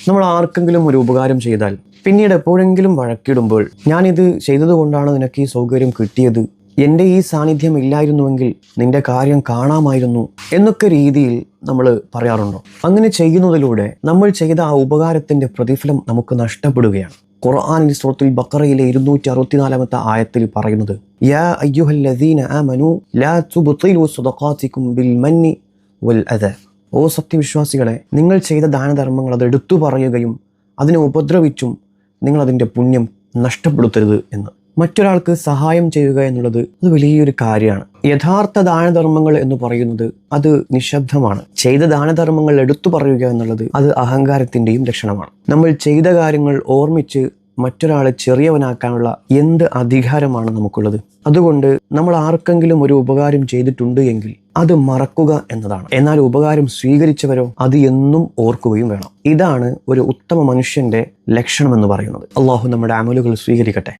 നമ്മൾ ആർക്കെങ്കിലും ഒരു ഉപകാരം ചെയ്താൽ പിന്നീട് എപ്പോഴെങ്കിലും വഴക്കിടുമ്പോൾ ഞാനിത് ചെയ്തതുകൊണ്ടാണ് നിനക്ക് ഈ സൗകര്യം കിട്ടിയത്, എൻ്റെ ഈ സാന്നിധ്യം ഇല്ലായിരുന്നുവെങ്കിൽ നിന്റെ കാര്യം കാണാമായിരുന്നു എന്നൊക്കെ രീതിയിൽ നമ്മൾ പറയാറുണ്ടോ? അങ്ങനെ ചെയ്യുന്നതിലൂടെ നമ്മൾ ചെയ്ത ആ ഉപകാരത്തിൻ്റെ പ്രതിഫലം നമുക്ക് നഷ്ടപ്പെടുകയാണ്. ഖുർആനിൽ സൂറത്തുൽ ബഖറയിലെ 264-ാമത്തെ ആയത്തിൽ പറയുന്നത്, യാ അയ്യുഹല്ലദീന ആമനു ലാ തുബ്തിലു സദഖാതികും ബിൽ മന്നി വൽ അദ. ഓ സത്യവിശ്വാസികളെ, നിങ്ങൾ ചെയ്ത ദാനധർമ്മങ്ങൾ അത് എടുത്തു പറയുകയും അതിനെ ഉപദ്രവിച്ചും നിങ്ങൾ അതിൻ്റെ പുണ്യം നഷ്ടപ്പെടുത്തരുത് എന്ന്. മറ്റൊരാൾക്ക് സഹായം ചെയ്യുക എന്നുള്ളത് അത് വലിയൊരു കാര്യമാണ്. യഥാർത്ഥ ദാനധർമ്മങ്ങൾ എന്ന് പറയുന്നത് അത് നിശബ്ദമാണ്. ചെയ്ത ദാനധർമ്മങ്ങൾ എടുത്തു പറയുക എന്നുള്ളത് അത് അഹങ്കാരത്തിൻ്റെയും ലക്ഷണമാണ്. നമ്മൾ ചെയ്ത കാര്യങ്ങൾ ഓർമ്മിച്ച് മറ്റൊരാളെ ചെറിയവനാക്കാനുള്ള എന്ത് അധികാരമാണ് നമുക്കുള്ളത്? അതുകൊണ്ട് നമ്മൾ ആർക്കെങ്കിലും ഒരു ഉപകാരം ചെയ്തിട്ടുണ്ട് എങ്കിൽ അത് മറക്കുക എന്നതാണ്. എന്നാൽ ഉപകാരം സ്വീകരിച്ചവരോ അത് എന്നും ഓർക്കുകയും വേണം. ഇതാണ് ഒരു ഉത്തമ മനുഷ്യന്റെ ലക്ഷണം എന്ന് പറയുന്നത്. അള്ളാഹു നമ്മുടെ അമലുകൾ സ്വീകരിക്കട്ടെ.